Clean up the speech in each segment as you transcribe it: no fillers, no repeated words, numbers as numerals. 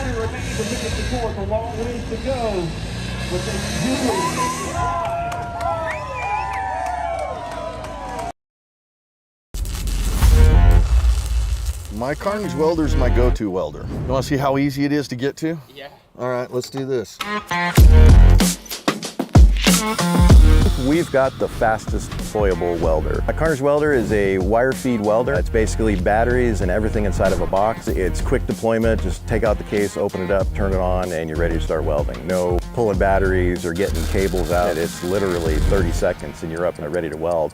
only remains to finish the course. A long ways to go with this jubilee. My Carnage welder is my go-to welder. You want to see how easy it is to get to? Yeah. All right, let's do this. We've got the fastest deployable welder. A Carnage welder is a wire feed welder. It's basically batteries and everything inside of a box. It's quick deployment. Just take out the case, open it up, turn it on, and you're ready to start welding. No pulling batteries or getting cables out. It's literally 30 seconds and you're up and ready to weld.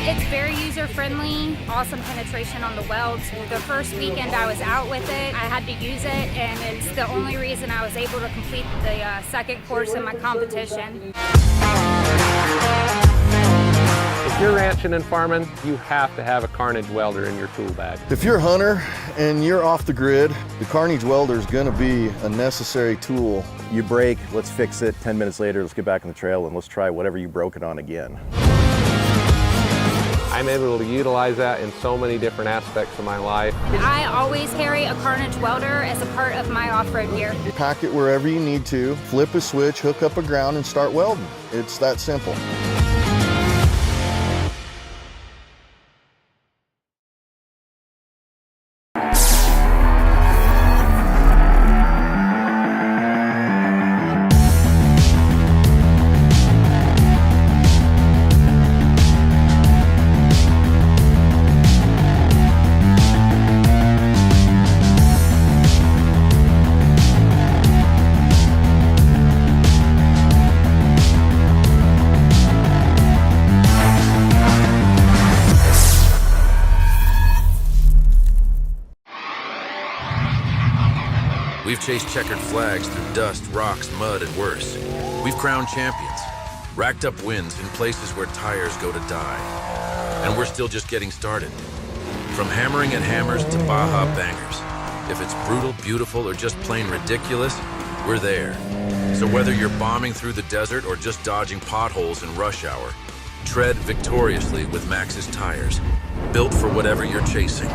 It's very user-friendly, awesome penetration on the welds. The first weekend I was out with it, I had to use it, and it's the only reason I was able to complete the second course in my competition. If you're ranching and farming, you have to have a Carnage welder in your tool bag. If you're a hunter and you're off the grid, the Carnage welder is going to be a necessary tool. You break, let's fix it. 10 minutes later, let's get back on the trail and let's try whatever you broke it on again. I'm able to utilize that in so many different aspects of my life. I always carry a Carnage welder as a part of my off-road gear. Pack it wherever you need to, flip a switch, hook up a ground, and start welding. It's that simple. We've chased checkered flags through dust, rocks, mud, and worse. We've crowned champions, racked up wins in places where tires go to die. And we're still just getting started. From hammering at hammers to Baja bangers. If it's brutal, beautiful, or just plain ridiculous, we're there. So whether you're bombing through the desert or just dodging potholes in rush hour, tread victoriously with Maxxis tires, built for whatever you're chasing.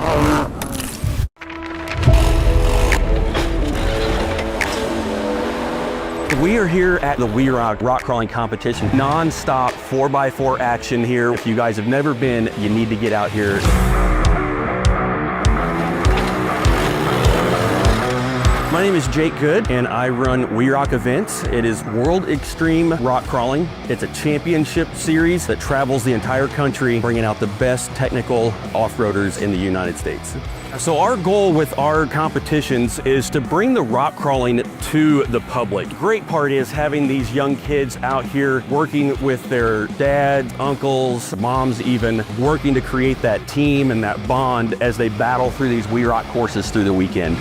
We are here at the WERock rock crawling competition. Non-stop 4x4 action here. If you guys have never been, you need to get out here. My name is Jake Good and I run WERock events. It is World Extreme Rock Crawling. It's a championship series that travels the entire country, bringing out the best technical off-roaders in the United States. So our goal with our competitions is to bring the rock crawling to the public. The great part is having these young kids out here working with their dads, uncles, moms even, working to create that team and that bond as they battle through these WERock courses through the weekend.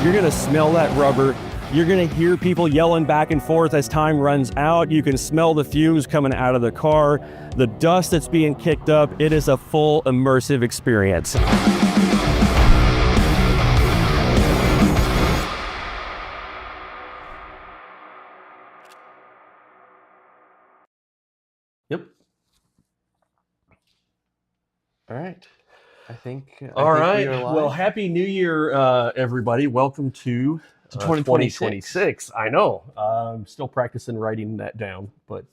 You're gonna smell that rubber. You're gonna hear people yelling back and forth as time runs out. You can smell the fumes coming out of the car, the dust that's being kicked up. It is a full immersive experience. Yep. All right. I think All right. we are live. Well, Happy New Year, everybody. Welcome to 2026. I know. I'm still practicing writing that down, but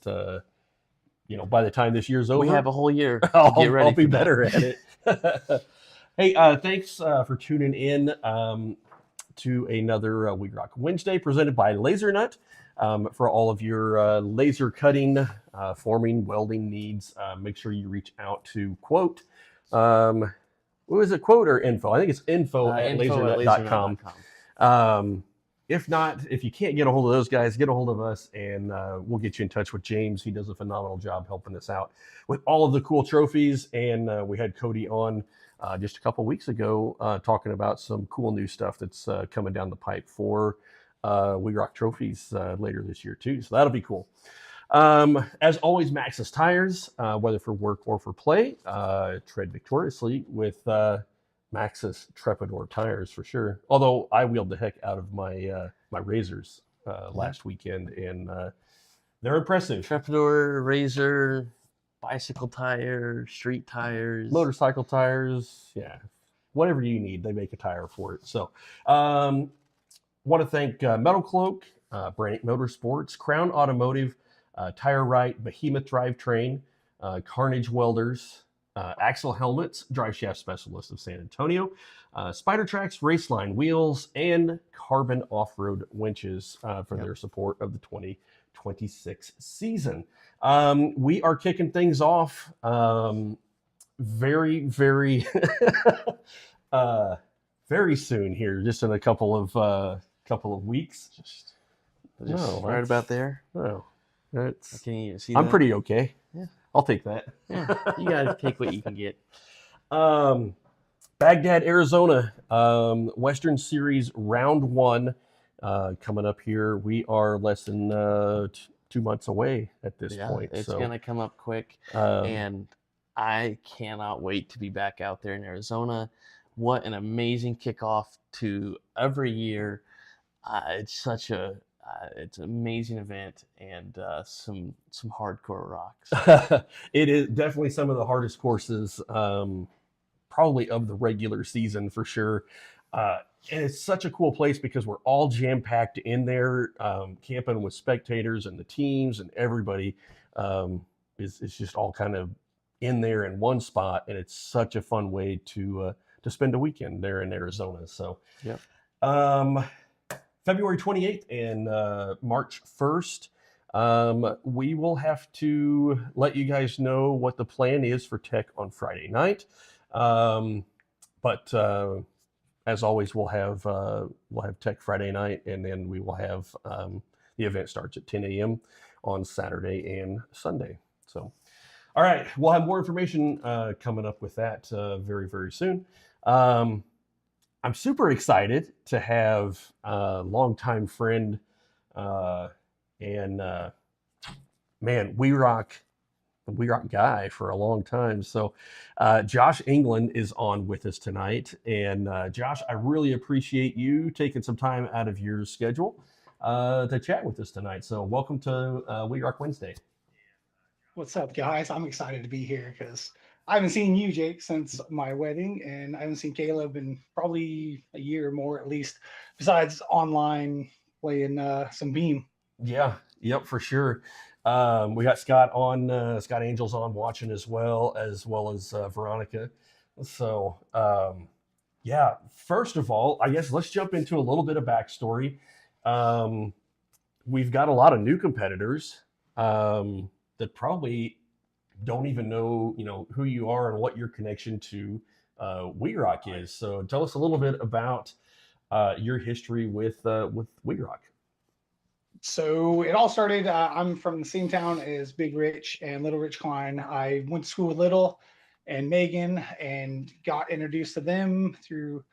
you know, by the time this year's over, we have a whole year. I'll be better at it. Hey, thanks for tuning in to another WERock Wednesday presented by Laser Nut. For all of your laser cutting, forming, welding needs, make sure you reach out to Quote. What was it, Quote or info? I think it's info at lasernut.com. If not, if you can't get a hold of those guys, get a hold of us and we'll get you in touch with James. He does a phenomenal job helping us out with all of the cool trophies. And we had Cody on just a couple weeks ago talking about some cool new stuff that's coming down the pipe for WERock trophies later this year too. So that'll be cool. As always, Maxxis tires, whether for work or for play, tread victoriously with Maxxis Trepador tires for sure. Although I wheeled the heck out of my my Razors last weekend, and they're impressive. Trepador, Razor, bicycle tires, street tires, motorcycle tires, yeah. whatever you need, they make a tire for it. So, want to thank Metal Cloak, Brannick Motorsports, Crown Automotive, Tire Right, Behemoth Drivetrain, Carnage Welders, Axle Helmets, Drive Shaft Specialist of San Antonio, Spider Tracks, Raceline Wheels, and Carbon Off-Road Winches for their support of the 2026 season. We are kicking things off very, very, very soon here, just in a couple of weeks. Just right about there. No, that's. Can you see I'm that? pretty okay. Yeah. I'll take that. Yeah, you gotta take what you can get. Baghdad, Arizona, Western Series Round 1 coming up here. We are less than 2 months away at this point. It's so gonna come up quick, and I cannot wait to be back out there in Arizona. What an amazing kickoff to every year. It's such a it's an amazing event, and some hardcore rocks. It is definitely some of the hardest courses, probably of the regular season for sure. And it's such a cool place because we're all jam-packed in there, camping with spectators and the teams, and everybody is just all kind of in there in one spot, and it's such a fun way to spend a weekend there in Arizona. So, Yep. February 28th and March 1st, we will have to let you guys know what the plan is for Tech on Friday night. But as always, we'll have Tech Friday night, and then we will have the event starts at 10 a.m. on Saturday and Sunday. So, all right, we'll have more information coming up with that very, very soon. I'm super excited to have a longtime friend and WERock guy for a long time. So Josh England is on with us tonight. And Josh, I really appreciate you taking some time out of your schedule to chat with us tonight. So welcome to WERock Wednesday. What's up, guys? I'm excited to be here because I haven't seen you, Jake, since my wedding, and I haven't seen Caleb in probably a year or more at least, besides online playing some Beam. Yeah, yep, for sure. We got Scott on, Scott Angels on watching as well as Veronica. So, yeah, first of all, I guess let's jump into a little bit of backstory. We've got a lot of new competitors that probably don't even know, who you are and what your connection to WERock is. So tell us a little bit about your history with WERock. So it all started, I'm from the same town as Big Rich and Little Rich Klein. I went to school with Little and Megan and got introduced to them through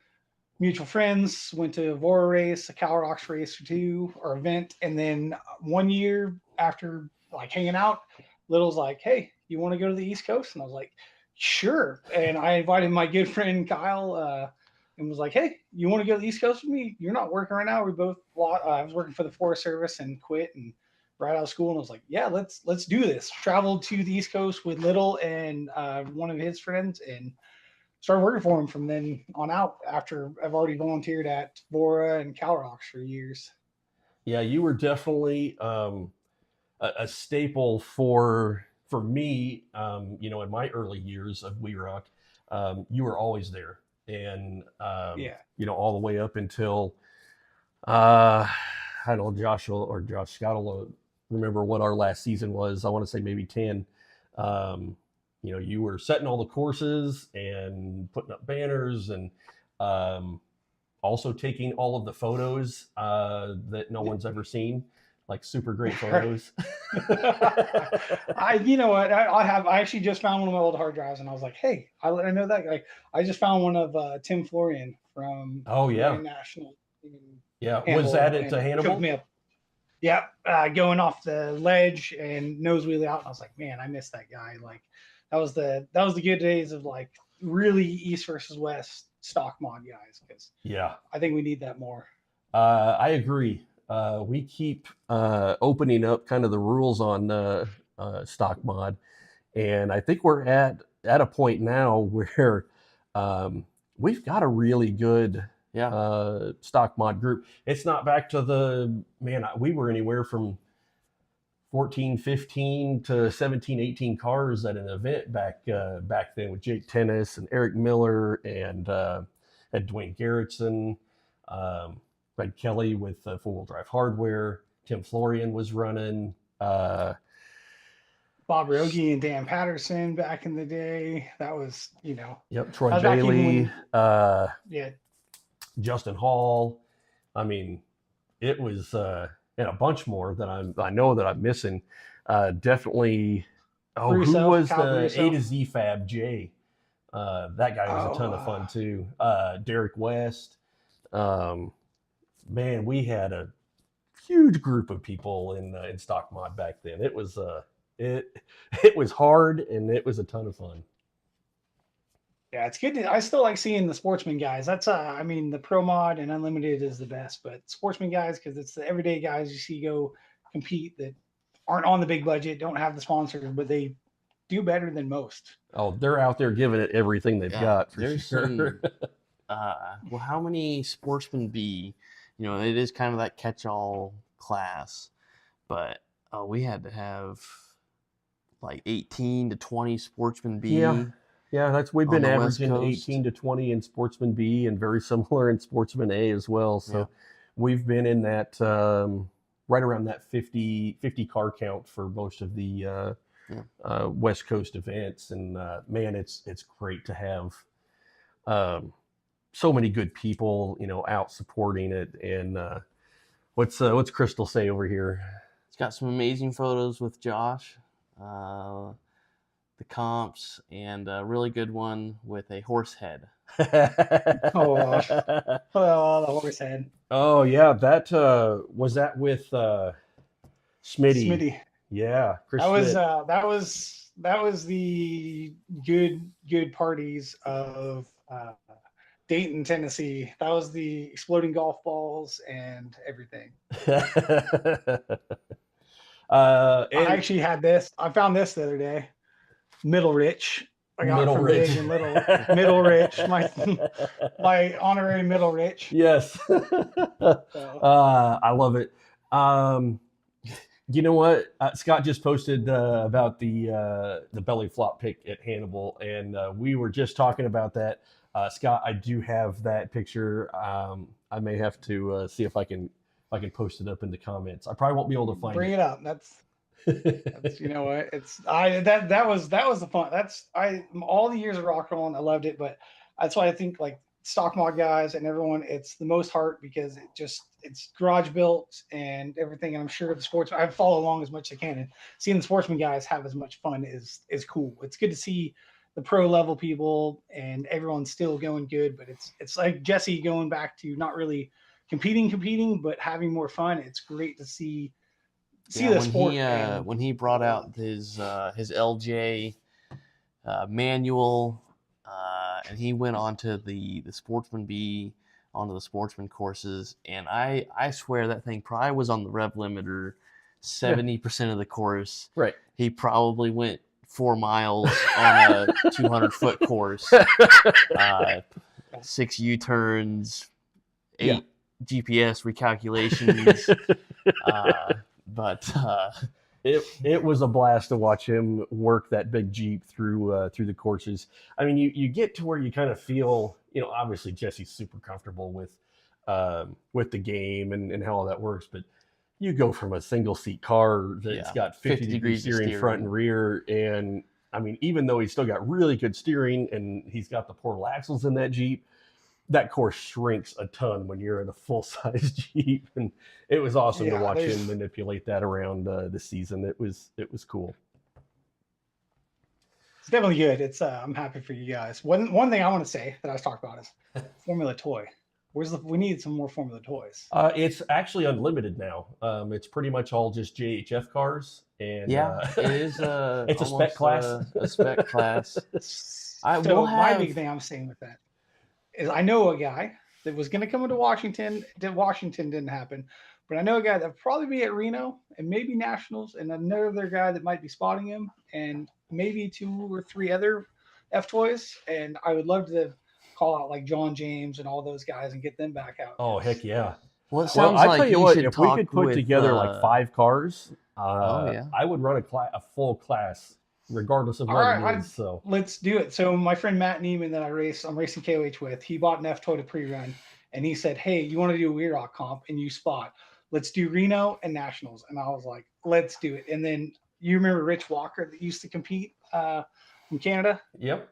mutual friends, went to a Vora race, a Cal Rocks race or two, or event. And then 1 year after hanging out, Little's like, hey, you want to go to the East Coast? And I was like, sure. And I invited my good friend Kyle and was like, hey, you want to go to the East Coast with me? You're not working right now. We both, I was working for the Forest Service and quit and right out of school. And I was like, yeah, let's do this. Traveled to the East Coast with Little and one of his friends and started working for him from then on out after I've already volunteered at Vora and Cal Rocks for years. Yeah, you were definitely a staple for me, in my early years of WERock. You were always there. And, all the way up until, I don't know, Josh Scott will remember what our last season was. I want to say maybe 10. You were setting all the courses and putting up banners and also taking all of the photos that no one's ever seen. Like super great photos. You know what? I actually just found one of my old hard drives, and I was like, "Hey, I know that guy." I just found one of Tim Florian from National. Yeah, was that at Hannibal? Yeah, going off the ledge and nose wheelie out. And I was like, "Man, I miss that guy." Like, that was the good days of really East versus West stock mod guys. Because I think we need that more. I agree. We keep opening up kind of the rules on stock mod, and I think we're at a point now where we've got a really good Yeah. stock mod group. It's not back to the, man, we were anywhere from 14, 15 to 17, 18 cars at an event back then with Jake Tennis and Eric Miller and had Dwayne Garrettson, had Kelly with four-wheel drive hardware. Tim Florian was running. Bob Rogie and Dan Patterson back in the day. That was, Yep, Troy that was back even Bailey, yeah. Justin Hall. I mean, it was and a bunch more that I know that I'm missing. Definitely. Oh, Russo, who was Kyle the Russo. A to Z Fab J? That guy was a ton of fun too. Derek West. Man, we had a huge group of people in stock mod back then. It was it was hard and it was a ton of fun. Yeah, it's good. I still like seeing the sportsman guys. That's I mean, the pro mod and unlimited is the best, but sportsman guys, because it's the everyday guys you see go compete that aren't on the big budget, don't have the sponsors, but they do better than most. Oh, they're out there giving it everything they've got for There's sure. some, well, how many sportsmen B? It is kind of that catch-all class, but we had to have like 18 to 20 sportsman B. Yeah, we've been on the West averaging Coast. 18 to 20 in Sportsman B and very similar in Sportsman A as well. So Yeah. we've been in that right around that 50 car count for most of the West Coast events. And man, it's great to have so many good people, out supporting it. And what's Crystal say over here? It's got some amazing photos with Josh. The comps, and a really good one with a horse head. Oh, the horse head. Oh yeah, that was that with Smitty. Yeah, Chris Schmidt. That was the good parties of Dayton, Tennessee. That was the exploding golf balls and everything. I actually had this. I found this the other day. Middle Rich. I got Middle it from Rich. Big and Little. Middle Rich. My honorary Middle Rich. Yes. I love it. You know what? Scott just posted about the belly flop pick at Hannibal, and we were just talking about that. Scott, I do have that picture. I may have to see if I can post it up in the comments. I probably won't be able to find Bring it. it up. That's you know what? That was the fun. All the years of rock and roll, I loved it, but that's why I think like stock mod guys and everyone, it's the most heart because it's garage built and everything. And I'm sure the sports I follow along as much as I can, and seeing the sportsman guys have as much fun is cool. It's good to see the pro level people and everyone's still going good, but it's like Jesse going back to not really competing, but having more fun. It's great to see the sport. When he brought out his LJ manual, and he went onto the Sportsman B, onto the Sportsman courses, and I swear that thing probably was on the rev limiter 70% of the course. Right. He probably went 4 miles on a 200-foot course, 6 U-turns, 8 GPS recalculations. But it was a blast to watch him work that big Jeep through the courses. I mean, you get to where you kind of feel, obviously Jesse's super comfortable with the game and how all that works, but you go from a single seat car that's got 50 degree steering front and rear, and I mean, even though he's still got really good steering and he's got the portal axles in that Jeep, that course shrinks a ton when you're in a full-size Jeep, and it was awesome to watch him manipulate that around the season. It was cool. It's definitely good. It's I'm happy for you guys. One thing I want to say that I was talking about is Formula Toy. We need some more Formula Toys. It's actually unlimited now. It's pretty much all just JHF cars, and it is. It's a spec class. A spec class. My big thing I'm saying with that is I know a guy that was going to come into Washington. Washington didn't happen, but I know a guy that'll probably be at Reno and maybe Nationals, and another guy that might be spotting him, and maybe 2 or 3 other F toys. And I would love to call out like John James and all those guys and get them back out. Oh, heck yeah. Well, it Well, sounds I like tell you you what, should if we talk could put with, together like 5 cars, yeah. I would run a full class, regardless of All what right, it is. So let's do it. So my friend Matt Neiman that I'm racing KOH with, he bought an F-Toy to pre-run, and he said, "Hey, you want to do a WERock comp and you spot? Let's do Reno and Nationals." And I was like, "Let's do it." And then you remember Rich Walker that used to compete from Canada? yep.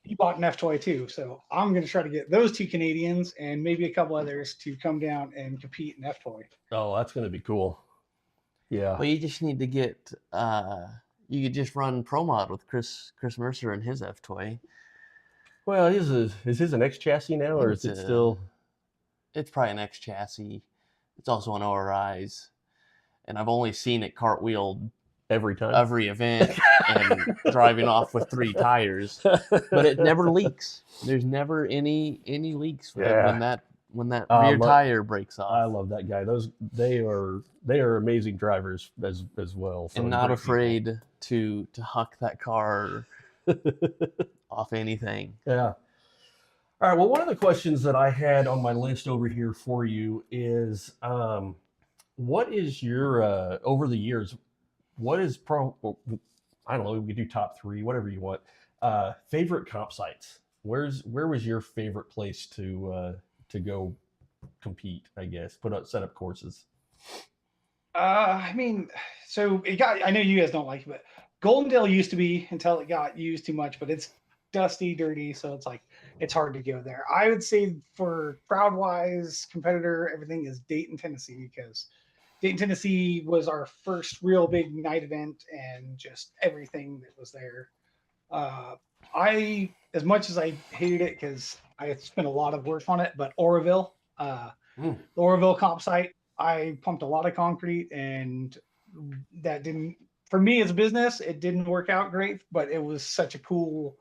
He bought an F-Toy too. So I'm going to try to get those 2 Canadians and maybe a couple others to come down and compete in F-Toy. Oh, that's going to be cool. Yeah. Well, you just need to get. You could just run Pro Mod with Chris Mercer and his F-Toy. Well, is his an X chassis now, or is it still? It's probably an X chassis. It's also an ORI's, and I've only seen it cartwheeled every event and driving off with 3 tires, but it never leaks. There's never any leaks when that rear tire breaks off. I love that guy. They are amazing drivers as well. So and not afraid to huck that car off anything. Yeah. All right. Well, one of the questions that I had on my list over here for you is, what is your over the years? What is I don't know. We could do top 3, whatever you want. Favorite comp sites. Where was your favorite place to go compete? I guess set up courses. I mean, so I know you guys don't like it, but Goldendale used to be until it got used too much, but it's dusty, dirty, so it's hard to go there. I would say for crowd wise, competitor, everything is Dayton, Tennessee, because Dayton, Tennessee was our first real big night event and just everything that was there. As much as I hated it because I spent a lot of work on it, but Oroville, the Oroville comp site, I pumped a lot of concrete, and that didn't, for me as a business, it didn't work out great, but it was such a cool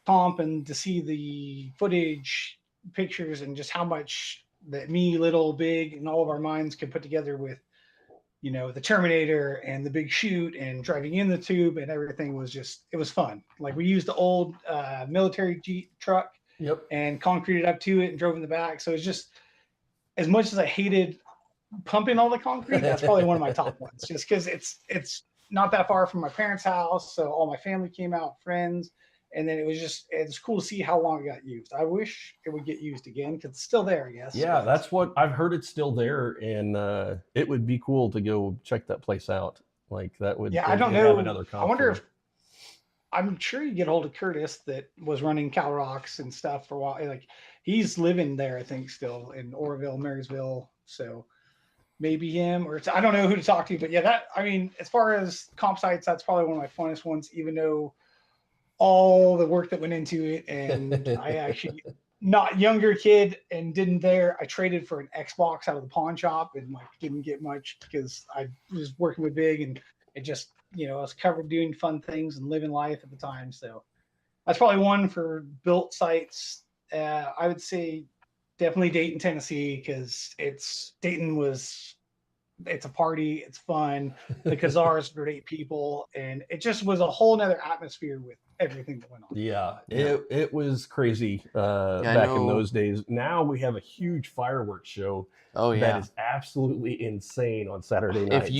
comp, and to see the footage, pictures, and just how much that me, little, big, and all of our minds could put together with, the Terminator and the big chute and driving in the tube and everything was just, it was fun. Like we used the old military Jeep truck and concreted up to it and drove in the back. So it's just, as much as I hated pumping all the concrete, that's probably one of my top ones, just because it's not that far from my parents' house. So all my family came out, friends. And then it's cool to see how long it got used. I wish it would get used again because it's still there, I guess. Yeah, that's what I've heard. It's still there, and it would be cool to go check that place out. Like that would. Yeah, I don't know. I wonder if I'm sure you get hold of Curtis that was running Cal Rocks and stuff for a while. Like he's living there, I think, still in Oroville, Marysville. So maybe him or I don't know who to talk to. But yeah, as far as comp sites, that's probably one of my funnest ones, even though all the work that went into it, and I actually not younger kid and I traded for an Xbox out of the pawn shop and didn't get much because I was working with Big and it just, I was covered doing fun things and living life at the time. So that's probably one for built sites. I would say definitely Dayton, Tennessee, because it's a party, it's fun. The Khazars are 8 people, and it just was a whole nother atmosphere with everything that went on. Yeah, it was crazy back in those days. Now we have a huge fireworks show. Oh yeah, that is absolutely insane on Saturday night.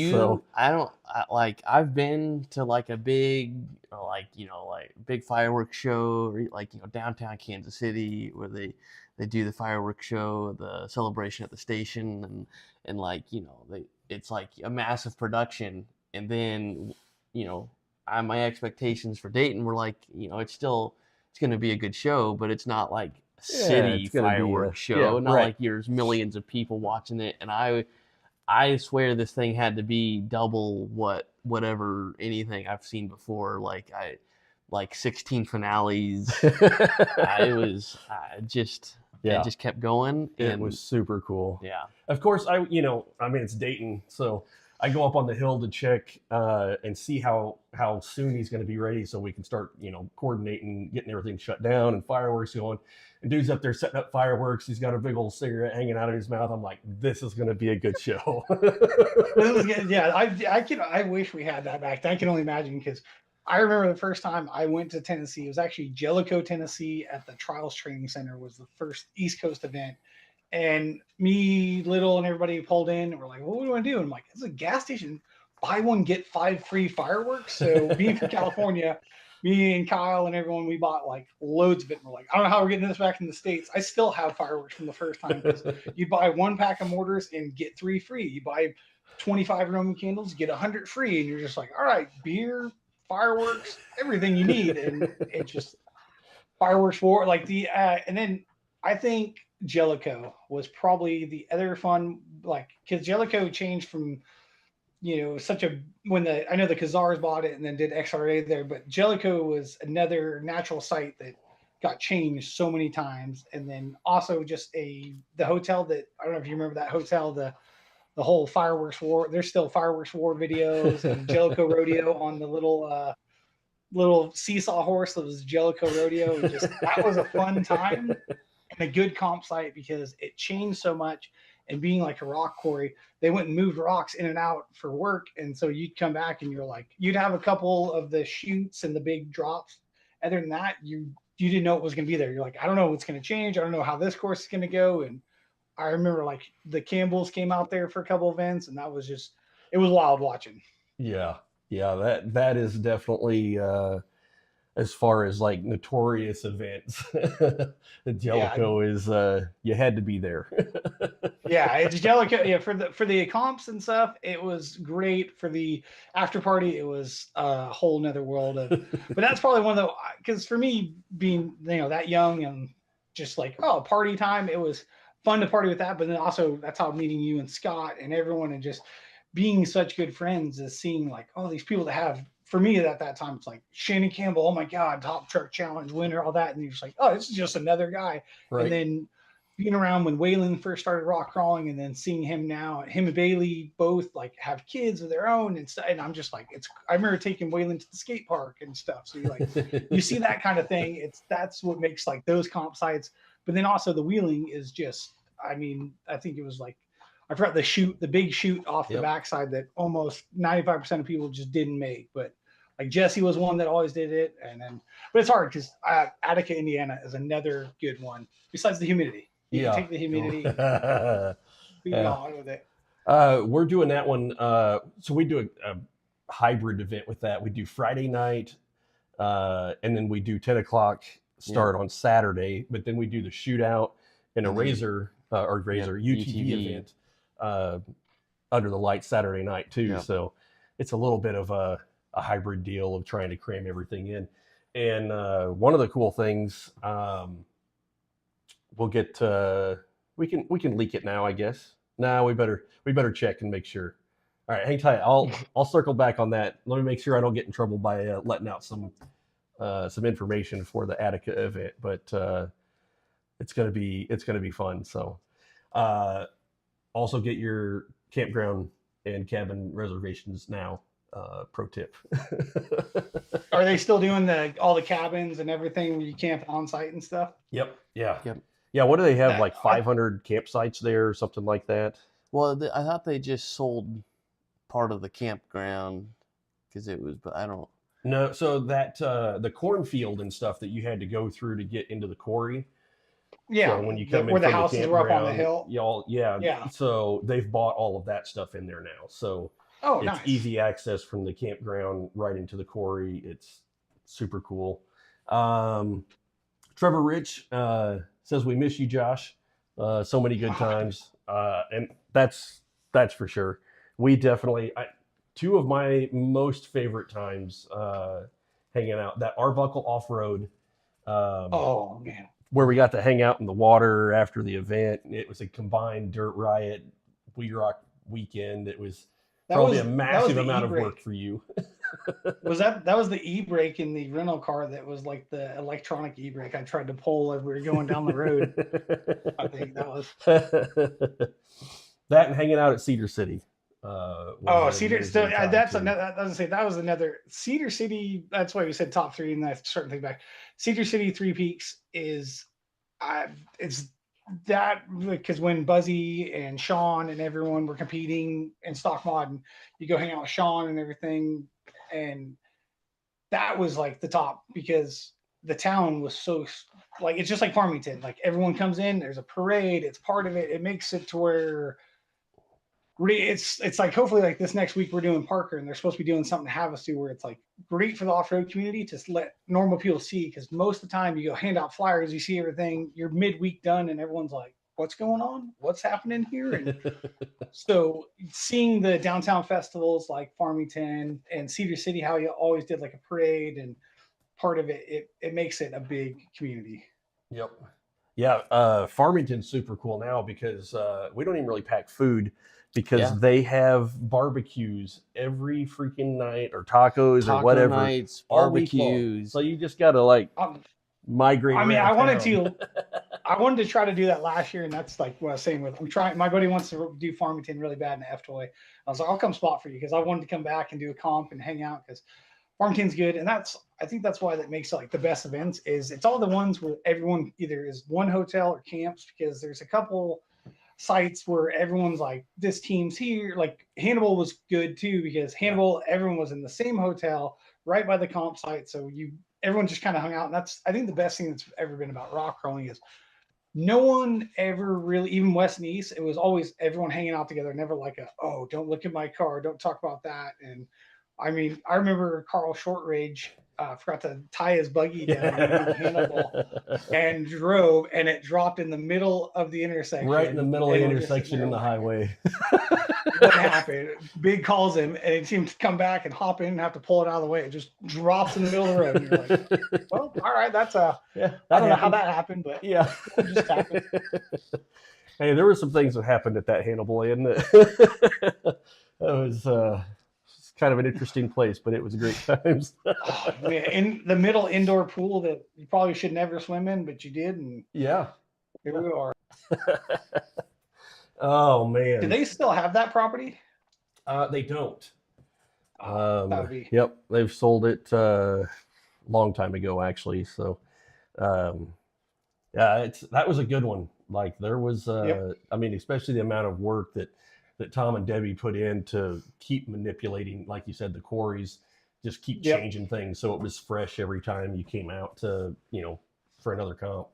I've been to like a big, big fireworks show, downtown Kansas City where they do the fireworks show, the celebration at the station, and it's like a massive production, and then my expectations for Dayton were like, it's going to be a good show, but it's not like a city fireworks show. Not like there's millions of people watching it. And I swear this thing had to be double whatever anything I've seen before. Like 16 finales. It just kept going. And it was super cool. Yeah. Of course, it's Dayton, so I go up on the hill to check and see how soon he's going to be ready so we can start, coordinating, getting everything shut down and fireworks going. And dude's up there setting up fireworks. He's got a big old cigarette hanging out of his mouth. I'm like, this is going to be a good show. Yeah, I wish we had that back then. I can only imagine because I remember the first time I went to Tennessee. It was actually Jellicoe, Tennessee, at the Trials Training Center. Was the first East Coast event, and me, Little, and everybody pulled in, and we're like, "What do we want to do?" And I'm like, "It's a gas station. Buy one, get 5 free fireworks." So being from California, me and Kyle and everyone, we bought like loads of it. And we're like, I don't know how we're getting this back in the States. I still have fireworks from the first time because you buy 1 pack of mortars and get 3 free. You buy 25 Roman candles, get 100 free, and you're just like, all right, beer, fireworks, everything you need. And it just fireworks for like and then I think Jellicoe was probably the other fun, like, because Jellicoe changed from, such a, I know the Khazars bought it and then did XRA there, but Jellicoe was another natural site that got changed so many times. And then also just the hotel that, I don't know if you remember that hotel, the whole fireworks war, there's still fireworks war videos, and Jellicoe Rodeo on the little seesaw horse that was Jellicoe Rodeo. And just, that was a fun time and a good comp site because it changed so much. And being like a rock quarry, they went and moved rocks in and out for work. And so you'd come back and you're like, you'd have a couple of the chutes and the big drops. Other than that, you didn't know what was going to be there. You're like, I don't know what's going to change. I don't know how this course is going to go. And I remember like the Campbells came out there for a couple events, and that was just, it was wild watching. Yeah. That is definitely as far as like notorious events. Jellicoe is you had to be there. Yeah, it's Jellicoe. Yeah, for the comps and stuff, it was great. For the after party, it was a whole nother world of. But that's probably one of the, because for me being that young and just like, oh, party time, it was fun to party with that. But then also that's how meeting you and Scott and everyone and just being such good friends is seeing like, oh, these people that have, for me at that time, it's like Shannon Campbell, oh my God, top truck challenge winner, all that. And you're just like, oh, this is just another guy. Right. And then being around when Waylon first started rock crawling, and then seeing him now, him and Bailey both like have kids of their own and stuff. And I'm just like, I remember taking Waylon to the skate park and stuff. So you like, you see that kind of thing. That's what makes like those comp sites. But then also the wheeling is just, I mean, I think it was like, I forgot the big chute off the backside that almost 95% of people just didn't make. But like Jesse was one that always did it. And then, but it's hard because Attica, Indiana is another good one besides the humidity. You can take the humidity, be gone with it. We're doing that one. So we do a hybrid event with that. We do Friday night, and then we do 10 o'clock start on Saturday, but then we do the shootout and a Razor UTV event under the lights Saturday night too. Yeah. So it's a little bit of a hybrid deal of trying to cram everything in. And one of the cool things, we'll get we can leak it now, I guess. No, we better check and make sure. All right, hang tight. I'll circle back on that. Let me make sure I don't get in trouble by letting out some information for the Attica event, but it's gonna be fun. So also get your campground and cabin reservations now. Pro tip. Are they still doing all the cabins and everything where you camp on site and stuff? Yep. Yeah. What do they have, like 500 campsites there or something like that? Well, I thought they just sold part of the campground because it was, but I don't. No, so that the cornfield and stuff that you had to go through to get into the quarry. Yeah, so when you come in where the houses were up on the hill. Yeah. So they've bought all of that stuff in there now. So it's nice. Easy access from the campground right into the quarry. It's super cool. Trevor Rich says we miss you, Josh. So many good times, and that's for sure. We definitely. Two of my most favorite times hanging out, that Arbuckle off-road. Oh, man. Where we got to hang out in the water after the event. It was a combined Dirt Riot WERock weekend. It was probably a massive amount of work for you. That was the e-brake in the rental car that was like the electronic e-brake I tried to pull as we were going down the road. I think that was. That and hanging out at Cedar City. Cedar. So that's another. I was say that was another Cedar City. That's why we said top 3, and that's starting to think back. Cedar City Three Peaks is, it's that because when Buzzy and Sean and everyone were competing in stock mod, and you go hang out with Sean and everything, and that was like the top because the town was so like it's just like Farmington. Like everyone comes in, there's a parade, it's part of it. It makes it to where it's like hopefully like this next week we're doing Parker and they're supposed to be doing something to have us do where it's like great for the off-road community to let normal people see because most of the time you go hand out flyers, you see everything, you're midweek done and everyone's like, what's going on? What's happening here? And so seeing the downtown festivals like Farmington and Cedar City, how you always did like a parade and part of it makes it a big community. Yep. Yeah, Farmington's super cool now because we don't even really pack food because they have barbecues every freaking night or tacos or whatever. Nights, all week long. barbecues. So you just got to like migrate. I mean, around I wanted to try to do that last year, and that's like what I was saying with I'm trying. My buddy wants to do Farmington really bad in the F toy. I was like, I'll come spot for you because I wanted to come back and do a comp and hang out because Farmington's good, and I think that's why that makes it like the best events is it's all the ones where everyone either is one hotel or camps because there's a couple sites where everyone's like this team's here. Like Hannibal was good too because Hannibal everyone was in the same hotel right by the comp site, so everyone just kind of hung out, and that's I think the best thing that's ever been about rock crawling is no one ever really, even West and East, it was always everyone hanging out together, never like oh, don't look at my car, don't talk about that. And I mean, I remember Carl Shortrage forgot to tie his buggy down in Hannibal and drove, and it dropped in the middle of the intersection. Right in the middle of the intersection in the highway. What happened? Big calls him, and it seemed to come back and hop in and have to pull it out of the way. It just drops in the middle of the road. And you're like, well, all right, that's I don't know how that happened, but yeah, it just happened. Hey, there were some things that happened at that Hannibal Inn that was kind of an interesting place, but it was great times. Oh, man. In the middle indoor pool that you probably should never swim in, but you did, and yeah, here we are. Oh man, do they still have that property? They don't. Yep, they've sold it long time ago, actually. So, yeah, that was a good one. Like there was, I mean, especially the amount of work that Tom and Debbie put in to keep manipulating, like you said, the quarries, just keep changing things so it was fresh every time you came out to, for another comp.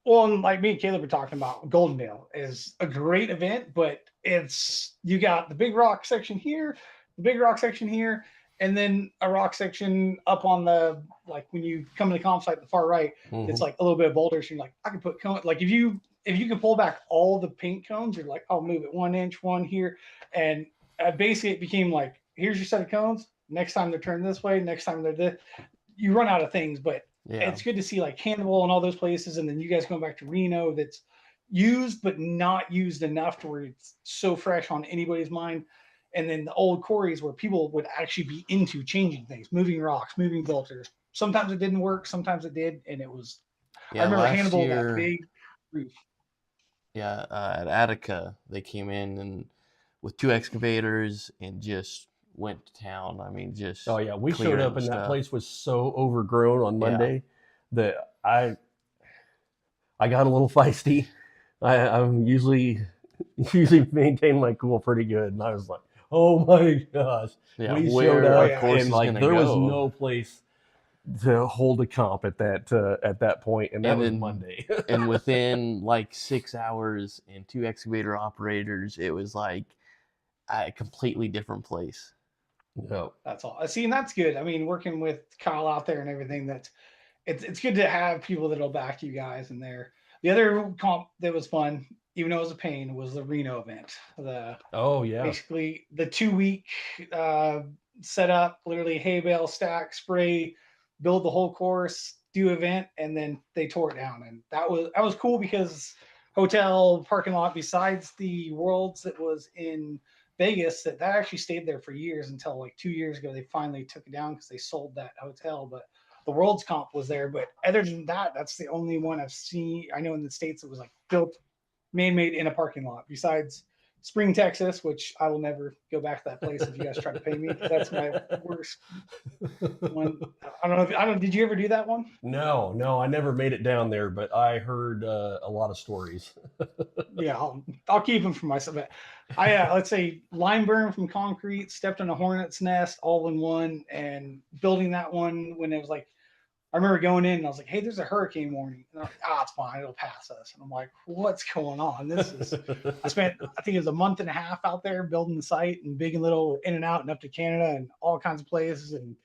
Well, and like me and Caleb were talking about, Goldendale is a great event, but you got the big rock section here, the big rock section here, and then a rock section up on the, like when you come to the comp site, the far right, it's like a little bit of boulders. You're like, I can put cone, like if you can pull back all the paint cones, you're like, I'll move it 1 inch, one here. And basically it became like, here's your set of cones. Next time they're turned this way, next time they're this. You run out of things, but it's good to see like Hannibal and all those places. And then you guys going back to Reno that's used, but not used enough to where it's so fresh on anybody's mind. And then the old quarries where people would actually be into changing things, moving rocks, moving filters. Sometimes it didn't work, sometimes it did. And it was, I remember Hannibal, that big roof. Yeah, at Attica, they came in and with 2 excavators and just went to town. I mean, just we showed up and that place was so overgrown on Monday that I got a little feisty. I'm usually maintain my cool pretty good, and I was like, oh my gosh, we showed up and like there was no place to hold a comp at that point, and that was Monday. And within like 6 hours and 2 excavator operators, it was like a completely different place. No, that's all. See, and that's good. I mean, working with Kyle out there and everything, it's good to have people that'll back you guys in there. The other comp that was fun, even though it was a pain, was the Reno event. Basically the 2-week setup, literally hay bale, stack, spray, build the whole course, do event, and then they tore it down. And that was cool because hotel parking lot besides the Worlds that was in Vegas that actually stayed there for years until like 2 years ago they finally took it down because they sold that hotel. But the Worlds comp was there. But other than that, that's the only one I've seen. I know in the States it was like built, man-made in a parking lot. Besides Spring, Texas, which I will never go back to that place if you guys try to pay me. That's my worst one. I don't. Did you ever do that one? No, I never made it down there, but I heard a lot of stories. Yeah, I'll keep them for myself. But let's say lime burn from concrete, stepped on a hornet's nest all in one, and building that one when it was like, I remember going in and I was like, hey, there's a hurricane warning. And they're like, it's fine, it'll pass us. And I'm like, what's going on? I spent, I think it was a month and a half out there building the site and big and little, in and out and up to Canada and all kinds of places. And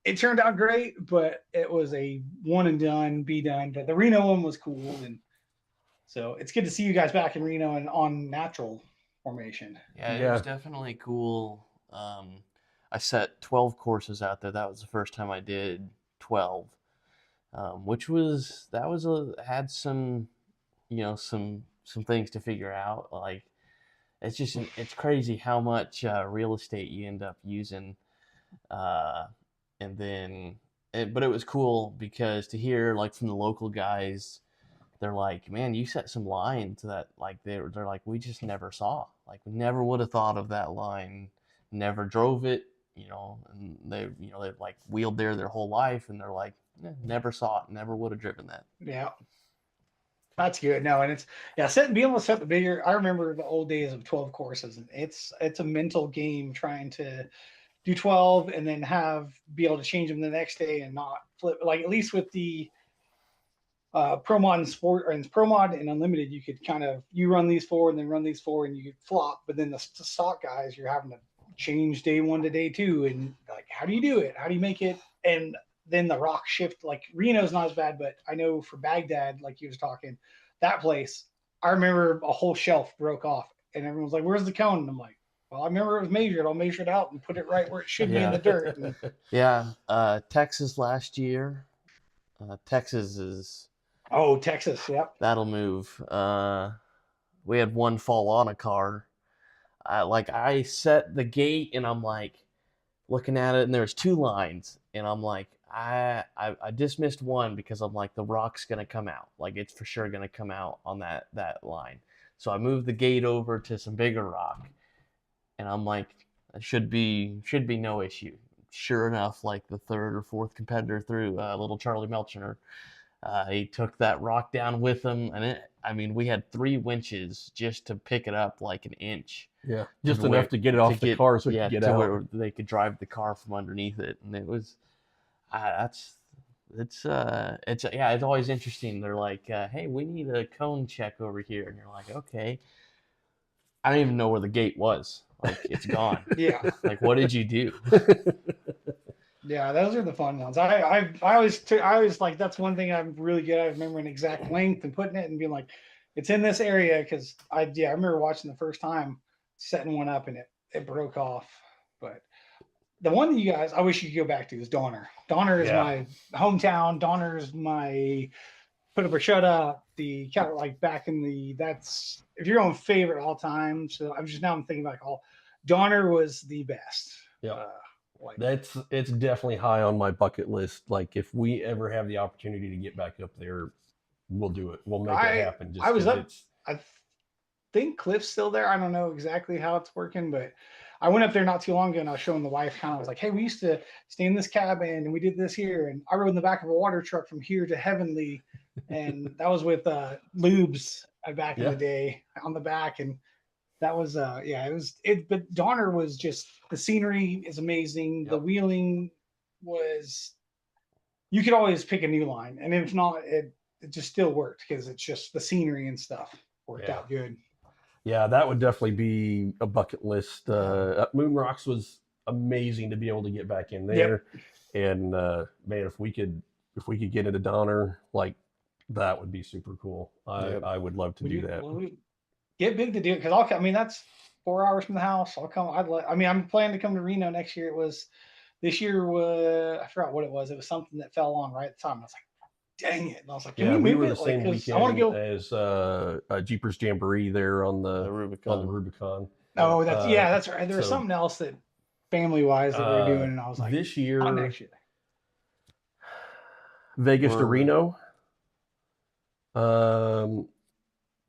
it turned out great, but it was a one and done, be done. But the Reno one was cool. And so it's good to see you guys back in Reno and on natural formation. Yeah, it was definitely cool. I set 12 courses out there. That was the first time I did 12. Which had some, some things to figure out. Like, it's crazy how much real estate you end up using, and then, but it was cool because to hear like from the local guys, they're like, man, you set some lines that like they're like, we just never saw. Like, we never would have thought of that line, never drove it, and they've like wheeled there their whole life, and they're like, never saw it, never would have driven that. Yeah. That's good. No, and being able to set the bigger, I remember the old days of 12 courses, and it's a mental game trying to do 12 and then be able to change them the next day and not flip. Like, at least with the Pro Mod and Pro Mod and Unlimited, you could you run these 4 and then run these 4 and you could flop, but then the stock guys, you're having to change day 1 to day 2, and like, how do you do it? How do you make it? And then the rock shift, like Reno's not as bad, but I know for Baghdad, like you was talking, that place, I remember a whole shelf broke off and everyone's like, where's the cone? And I'm like, well, I remember it was measured. I'll measure it out and put it right where it should be in the dirt. And, Texas last year. Texas is... Oh, Texas, yep. That'll move. We had one fall on a car. I set the gate and I'm like, looking at it, and there's 2 lines, and I'm like, I dismissed one because I'm like, the rock's gonna come out, like it's for sure gonna come out on that line. So I moved the gate over to some bigger rock, and I'm like, it should be no issue. Sure enough, like the 3rd or 4th competitor through, little Charlie Melchner, he took that rock down with him, and we had 3 winches just to pick it up like an inch. Yeah, just enough to get it off the car so it could get out. Where they could drive the car from underneath it, and it was, it's always interesting. They're like, hey, we need a cone check over here, and you're like, okay. I don't even know where the gate was. Like, it's gone. Yeah. Like, what did you do? Yeah, those are the fun ones. I always like, that's one thing I'm really good at, remembering exact length and putting it and being like, it's in this area, because I remember watching the first time setting one up and it broke off. But the one that you guys, I wish you could go back to is Donner. Donner is my hometown. Donner is my put up or shut up. The kind of like back in the, that's, if you're on favorite all time. So I'm thinking like, Donner was the best. Yeah. It's definitely high on my bucket list. Like, if we ever have the opportunity to get back up there, we'll do it. We'll make it happen. I think Cliff's still there. I don't know exactly how it's working, but I went up there not too long ago and I was showing the wife, kind of was like, hey, we used to stay in this cabin and we did this here. And I rode in the back of a water truck from here to Heavenly. And that was with Lubes back in the day on the back. And that was, but Donner was just, the scenery is amazing. Yep. The wheeling was, you could always pick a new line. And if not, it just still worked because it's just the scenery and stuff worked out good. Yeah, that would definitely be a bucket list. Moon Rocks was amazing to be able to get back in there. Yep. And man, if we could get into Donner, like, that would be super cool. I would love to do that. Get big to do it, because that's 4 hours from the house. I'll come. I'm planning to come to Reno next year. This year I forgot what it was. It was something that fell on right at the time. I was like, dang it. And I was like, we were the same weekend as Jeepers Jamboree there on the Rubicon. Oh, that's right. There was something else that family wise that we were doing, and I was like, this year, next year. Vegas to Reno.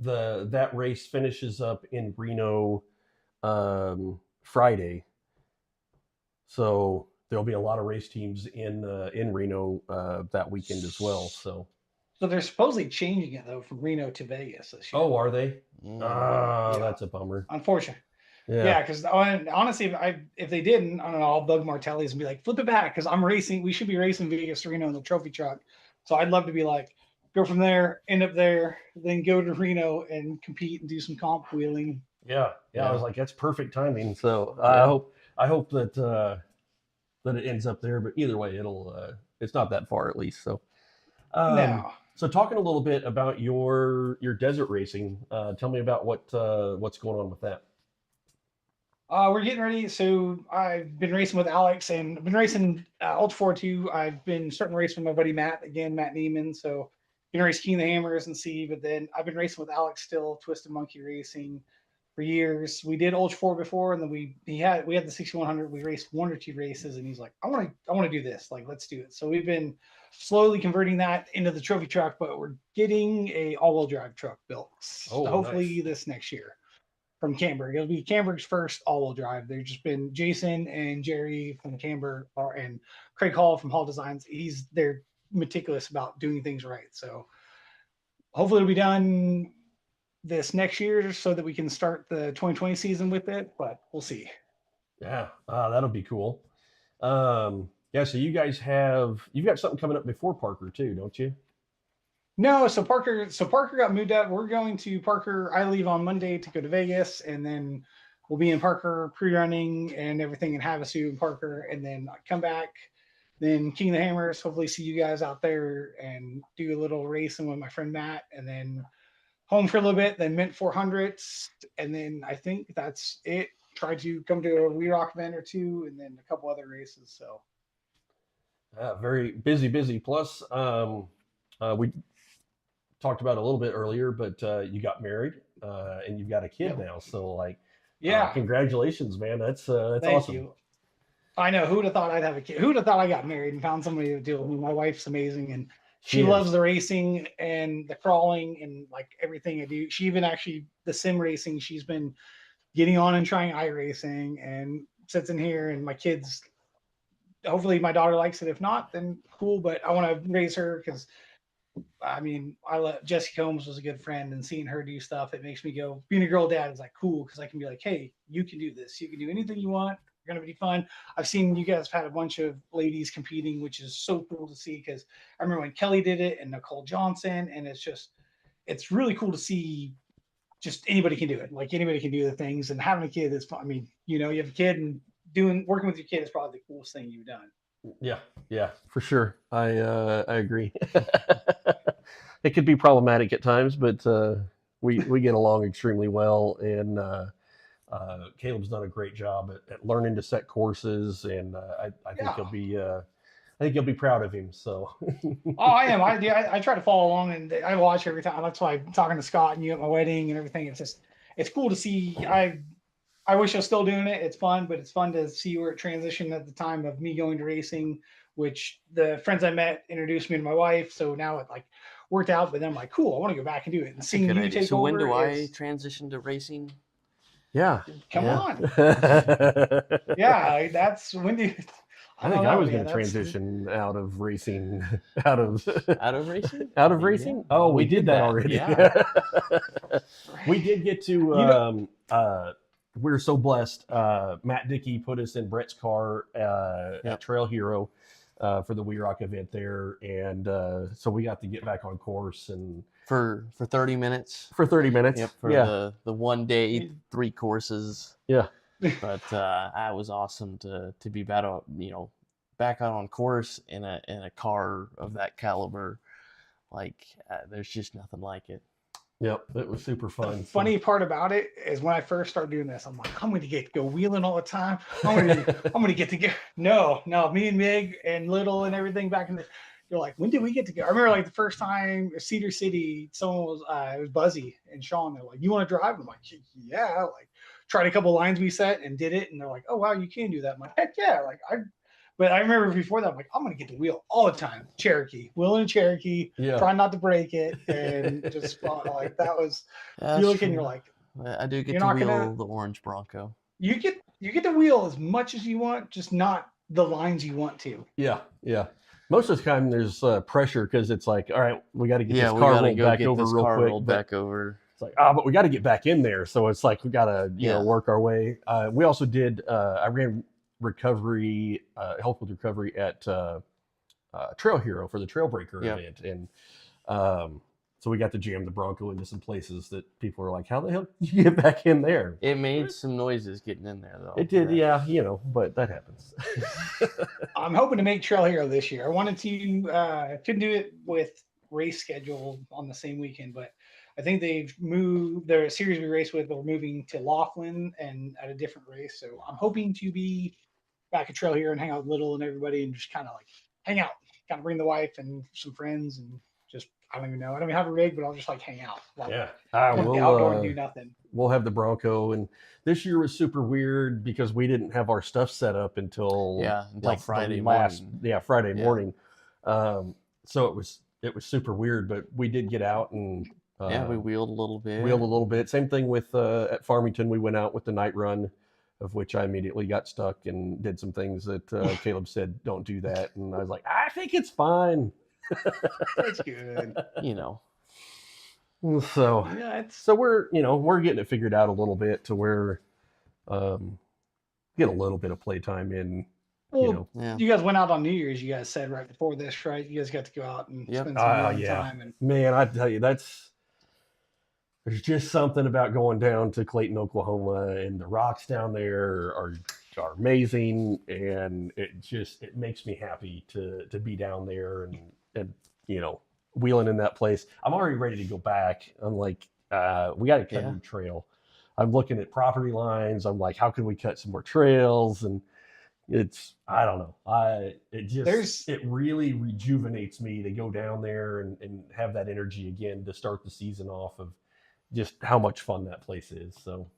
that race finishes up in Reno Friday, so there'll be a lot of race teams in Reno that weekend as well. So they're supposedly changing it though from Reno to Vegas this year. oh, are they? Yeah. That's a bummer. Unfortunately. Yeah, because honestly, if they didn't, I don't know, I'll bug Martelli's and be like, flip it back because I'm racing. We should be racing Vegas to Reno in the trophy truck. So I'd love to be like, go from there, end up there, then go to Reno and compete and do some comp wheeling. Yeah. I was like, that's perfect timing. So I hope that that it ends up there. But either way, it's not that far at least. So No. So talking a little bit about your desert racing, tell me about what's going on with that. We're getting ready. So I've been racing with Alex and I've been racing Ultra 4 too. I've been starting to race with my buddy Matt again, Matt Neiman. So gonna race King of the Hammers and see, but then I've been racing with Alex still, Twisted Monkey Racing for years. We did Ultra 4 before, and then we had the 6100. We raced 1 or 2 races, and he's like, I want to do this. Like, let's do it. So we've been slowly converting that into the trophy truck, but we're getting a all-wheel drive truck built. Hopefully this next year. From Camberg. It'll be Camberg's first all-wheel drive. There's just been Jason and Jerry from Camberg and Craig Hall from Hall Designs. They're meticulous about doing things right. So hopefully it'll be done this next year so that we can start the 2020 season with it, but we'll see. Yeah, that'll be cool. Yeah, so you've got something coming up before Parker too, don't you? No, so Parker got moved out. We're going to Parker. I leave on Monday to go to Vegas, and then we'll be in Parker pre-running and everything in Havasu in Parker, and then I come back. Then King of the Hammers, hopefully see you guys out there and do a little racing with my friend Matt, and then home for a little bit, then Mint 400s, and then I think that's it. Try to come to a WERock event or two, and then a couple other races. So very busy. Plus, we talked about it a little bit earlier, but you got married and you've got a kid now. So congratulations, man. That's Thank awesome. You. I know. Who'd have thought I'd have a kid? Who'd have thought I got married and found somebody to do it with me? My wife's amazing, and she loves the racing and the crawling and like everything I do. She even actually the sim racing. She's been getting on and trying iRacing and sits in here. And my kids, hopefully my daughter likes it. If not, then cool. But I want to raise her because Jesse Combs was a good friend, and seeing her do stuff, it makes me go, being a girl dad is like cool because I can be like, hey, you can do this. You can do anything you want. You're going to be fun. I've seen you guys have had a bunch of ladies competing, which is so cool to see because I remember when Kelly did it and Nicole Johnson, and it's really cool to see just anybody can do it. Like anybody can do the things, and having a kid is fun. I mean, you have a kid and working with your kid is probably the coolest thing you've done. Yeah, for sure. I agree. It could be problematic at times, but we get along extremely well, and Caleb's done a great job at learning to set courses, and I think you'll be proud of him. So I am. I try to follow along, and I watch every time. That's why I'm talking to Scott and you at my wedding and everything. It's cool to see. I wish I was still doing it. It's fun, but it's fun to see where it transitioned at the time of me going to racing, which the friends I met introduced me to my wife. So now it like worked out, but then I'm like, cool, I want to go back and do it. And seeing you take over. When do I transition to racing? Yeah. Come on. Yeah, that's when do you... I think I was going to transition out of racing. Out of racing? Out of racing? Yeah. Oh, we did that already. Yeah. We did get to... we're so blessed. Matt Dickey put us in Brett's car at Trail Hero for the WERock event there, and so we got to get back on course and for 30 minutes. For 30 minutes. Yep. For the 1 day, 3 courses. Yeah. But it was awesome to be back on course in a car of that caliber. Like there's just nothing like it. Yep, it was super fun. The funny part about it is when I first started doing this, I'm like, I'm going to get to go wheeling all the time. I'm going to get to go. No, me and Mig and Little and everything back in the. You're like, when did we get to go? I remember like the first time Cedar City, someone was it was Buzzy and Sean. They're like, you want to drive? I'm like, yeah. Like tried a couple lines we set and did it, and they're like, oh wow, you can do that. I'm like, heck yeah. Like But I remember before that, I'm like, I'm gonna get the wheel all the time. Cherokee, wheeling a Cherokee, trying not to break it, and just like that was. You look and you're like, I do get you're to not wheel gonna. the orange Bronco. You get to wheel as much as you want, just not the lines you want to. Yeah, yeah. Most of the time, there's pressure because it's like, all right, we got to get this we car gotta rolled go back get over this real car quick. rolled But back over. it's like, but we got to get back in there. So it's like we got to, work our way. We also did. I ran recovery, help with recovery at Trail Hero for the Trail Breaker event, and so we got to jam the Bronco into some places that people are like, how the hell did you get back in there? It made some noises getting in there, though. It did, yeah, but that happens. I'm hoping to make Trail Hero this year. I wanted to, couldn't do it with race schedule on the same weekend, but I think they've moved their series we race with. They're moving to Laughlin and at a different race. So I'm hoping to be back at Trail Hero and hang out with Little and everybody and just kind of like hang out, kind of bring the wife and some friends and just, I don't even know. I don't even have a rig, but I'll just like hang out. Like, we'll outdoor and do nothing. We'll have the Bronco, and this year was super weird because we didn't have our stuff set up until Friday morning. Yeah, Friday morning. So it was super weird, but we did get out and we wheeled a little bit. Same thing with at Farmington. We went out with the night run, of which I immediately got stuck and did some things that Caleb said don't do that, and I was like, I think it's fine. That's good. So so we're getting it figured out a little bit to where get a little bit of playtime in. You guys went out on New Year's. You guys said right before this, right? You guys got to go out and spend some time. And man, I tell you, there's just something about going down to Clayton, Oklahoma, and the rocks down there are amazing, and it makes me happy to be down there and wheeling in that place. I'm already ready to go back. I'm like, we got to cut a new trail. I'm looking at property lines. I'm like, how can we cut some more trails? And I don't know. It really rejuvenates me to go down there and have that energy again to start the season off of just how much fun that place is. So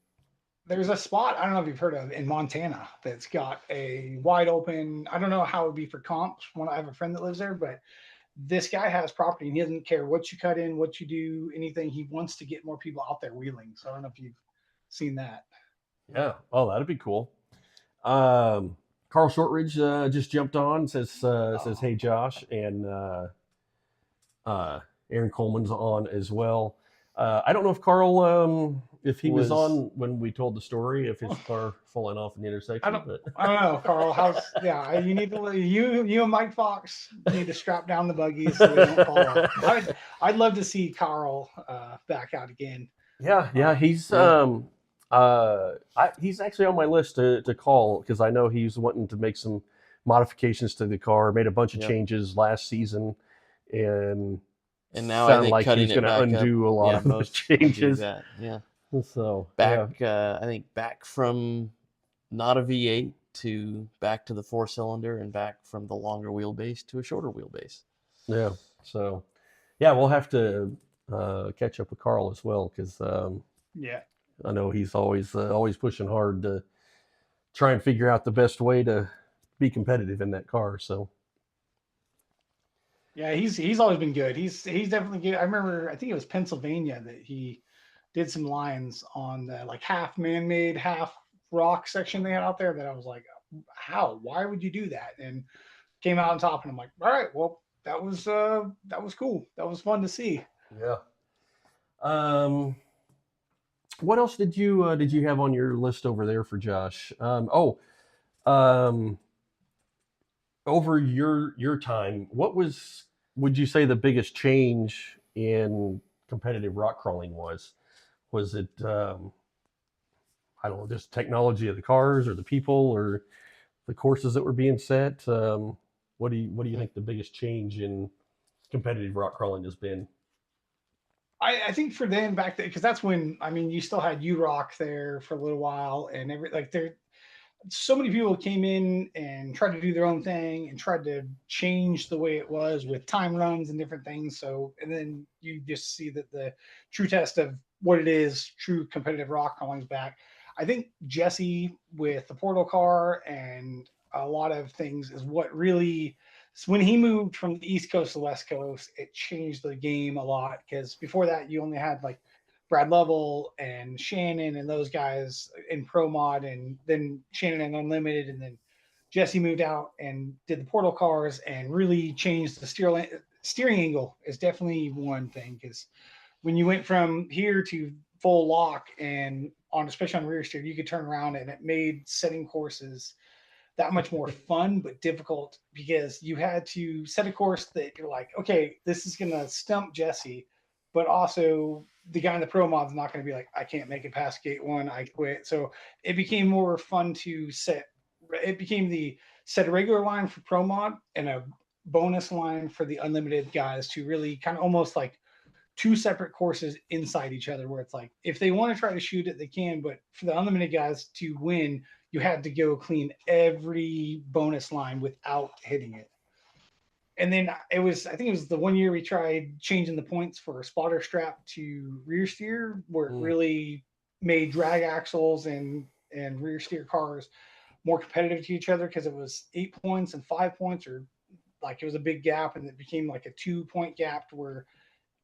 there's a spot, I don't know if you've heard of, in Montana that's got a wide open, I don't know how it would be for comps. I have a friend that lives there, but this guy has property and he doesn't care what you cut in, what you do, anything. He wants to get more people out there wheeling. So I don't know if you've seen that. Yeah. Oh, that'd be cool. Carl Shortridge just jumped on, says, hey, Josh, and Aaron Coleman's on as well. I don't know if Carl, if he was on when we told the story, if his car falling off in the intersection. I don't know, Carl. You need to you and Mike Fox need to strap down the buggies so they don't fall off. I'd love to see Carl back out again. Yeah, he's he's actually on my list to call because I know he's wanting to make some modifications to the car. Made a bunch of changes last season, and now I think like cutting he's going to undo a lot of those changes. Yeah. So I think back from not a V8 to back to the 4-cylinder and back from the longer wheelbase to a shorter wheelbase. Yeah. So we'll have to catch up with Carl as well because I know he's always pushing hard to try and figure out the best way to be competitive in that car. So. Yeah, he's always been good. He's definitely good. I remember, I think it was Pennsylvania that he did some lines on the like half man-made, half rock section they had out there that I was like, why would you do that? And came out on top, and I'm like, all right, well, that was cool. That was fun to see. Yeah. What else did you have on your list over there for Josh? Over your time, what would you say the biggest change in competitive rock crawling was? Was it I don't know, just technology of the cars or the people or the courses that were being set? What do you think the biggest change in competitive rock crawling has been? I think for them back then, because that's when, I mean, you still had WERock there for a little while, and so many people came in and tried to do their own thing and tried to change the way it was with time runs and different things. So, and then you just see that the true test of what it is, true competitive rock crawling is back. I think Jesse with the portal car and a lot of things is what really, so when he moved from the East Coast to the West Coast, it changed the game a lot because before that you only had like Brad Lovell and Shannon and those guys in Pro Mod, and then Shannon and Unlimited, and then Jesse moved out and did the portal cars and really changed the steering angle is definitely one thing because when you went from here to full lock and on especially on rear steer, you could turn around and it made setting courses that much more fun but difficult because you had to set a course that you're like, okay, this is gonna stump Jesse, but also the guy in the pro mod's not gonna be like, I can't make it past gate one, I quit. So it became more fun to set. It became the set a regular line for pro mod and a bonus line for the unlimited guys to really kind of almost like two separate courses inside each other where it's like if they want to try to shoot it they can, but for the unlimited guys to win you had to go clean every bonus line without hitting it. And then I think it was the one year we tried changing the points for spotter strap to rear steer where it really made drag axles and rear steer cars more competitive to each other because it was 8 points and 5 points, or like it was a big gap and it became like a 2 point gap to where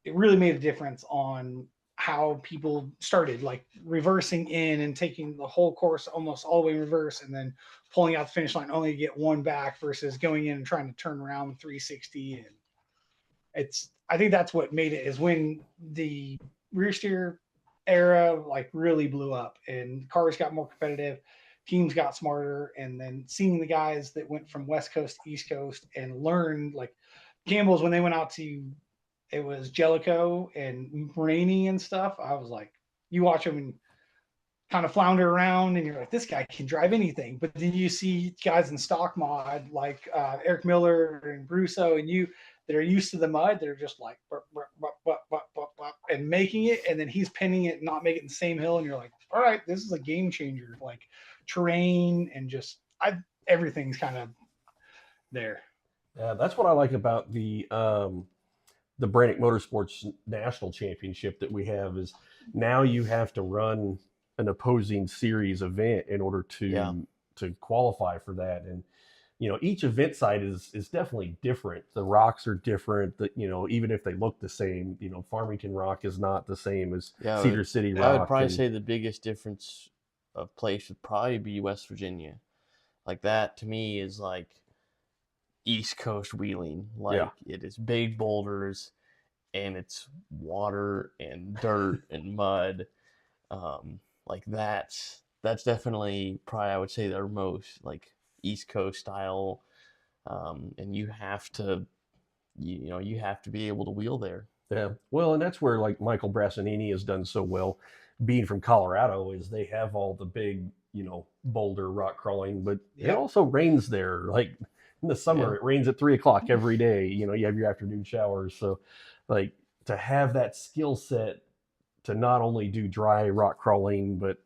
it really made a difference on how people started like reversing in and taking the whole course almost all the way in reverse and then pulling out the finish line only to get one back versus going in and trying to turn around 360. And I think that's what made it is when the rear steer era like really blew up and cars got more competitive, teams got smarter, and then seeing the guys that went from West Coast to East Coast and learned like Campbell's when they went out to it was Jellicoe and Rainey and stuff. I was like, you watch them and kind of flounder around, and you're like, this guy can drive anything. But then you see guys in stock mod like Eric Miller and Brusso, and you that are used to the mud. They're just like and making it, and then he's pinning it, and not making the same hill, and you're like, all right, this is a game changer. Like terrain and just everything's kind of there. Yeah, that's what I like about the Brannick Motorsports National Championship that we have is now you have to run an opposing series event in order to qualify for that. And each event site is definitely different. The rocks are different. That even if they look the same, Farmington Rock is not the same as Cedar City Rock. I would probably say the biggest difference of place would probably be West Virginia. Like that to me is like East Coast wheeling. Like it is big boulders and it's water and dirt and mud. Like that's definitely probably I would say their most like East Coast style. And you have to you have to be able to wheel there. Yeah. Well, and that's where like Michael Brassanini has done so well being from Colorado is they have all the big, boulder rock crawling, but it also rains there. Like in the summer, it rains at 3:00 every day. You have your afternoon showers. So like to have that skill set to not only do dry rock crawling, but,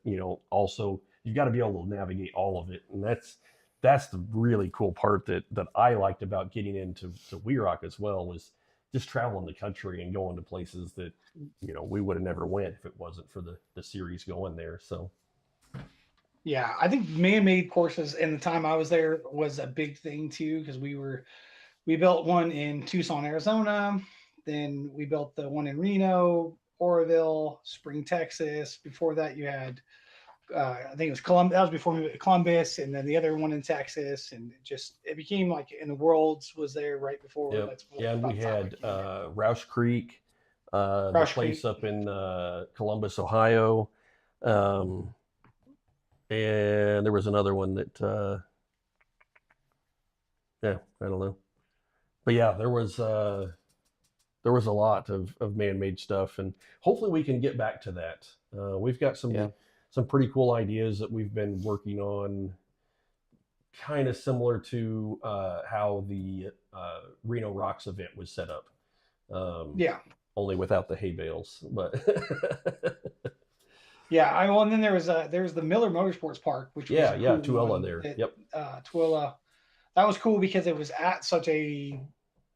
also you've got to be able to navigate all of it. And that's the really cool part that I liked about getting into WERock as well was just traveling the country and going to places that, we would have never went if it wasn't for the series going there. So. Yeah, I think man-made courses in the time I was there was a big thing too, because we built one in Tucson, Arizona. Then we built the one in Reno, Oroville, Spring, Texas. Before that, you had, I think it was Columbus. That was before we went to Columbus, and then the other one in Texas. And it became like in the Worlds was there right before. Yep. And we had Roush Creek, the place up in Columbus, Ohio. And there was another one that, I don't know. But yeah, there was a lot of man-made stuff, and hopefully we can get back to that. We've got some pretty cool ideas that we've been working on, kind of similar to how the Reno Rocks event was set up. Only without the hay bales, but. Yeah, and then there was the Miller Motorsports Park, which was cool Tooele there. Yep. Tooele, that was cool because it was at such a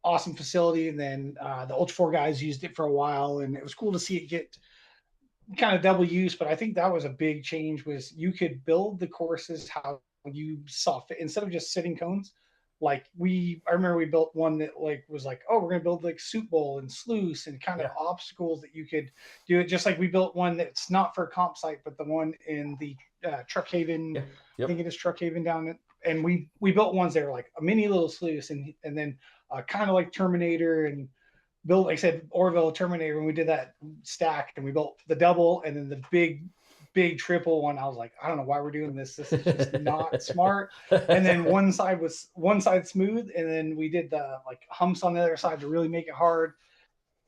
awesome facility, and then the Ultra 4 guys used it for a while, and it was cool to see it get kind of double use. But I think that was a big change was you could build the courses how you saw fit instead of just sitting cones. Like I remember we built one that like was like, oh, we're gonna build like soup bowl and sluice and kind of obstacles that you could do it. Just like we built one that's not for a comp site, but the one in the Truck Haven, I think it is Truck Haven down it. And we built ones that are like a mini little sluice and then kind of like Terminator and built, like I said, Orville Terminator. When we did that stack and we built the double and then the big triple one, I was like, I don't know why we're doing this. This is just not smart. And then one side smooth, and then we did the like humps on the other side to really make it hard.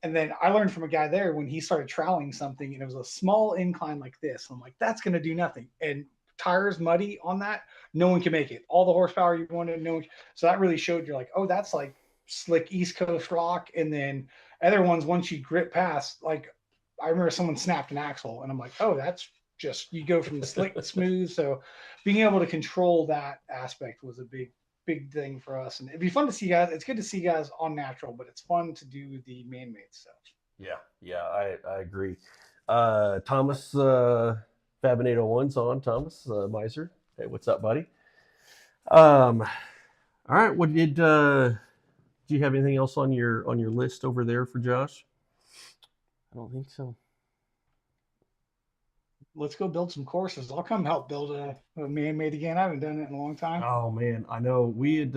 And then I learned from a guy there when he started troweling something, and it was a small incline like this. I'm like, that's going to do nothing. And tires muddy on that, no one can make it. All the horsepower you wanted, no one. So that really showed you're like, oh, that's like slick East Coast rock. And then other ones, once you grip past, like I remember someone snapped an axle, and I'm like, oh, that's just you go from the slick to smooth. So being able to control that aspect was a big thing for us. And it'd be fun to see guys. It's good to see guys on natural, but it's fun to do the man-made stuff. Yeah, I agree. Thomas, Fab 801's on. Thomas Miser. Hey, what's up, buddy? All right. What did do you have anything else on your list over there for Josh? I don't think so. Let's go build some courses. I'll come help build a man-made again. I haven't done it in a long time. Oh man, I know we'd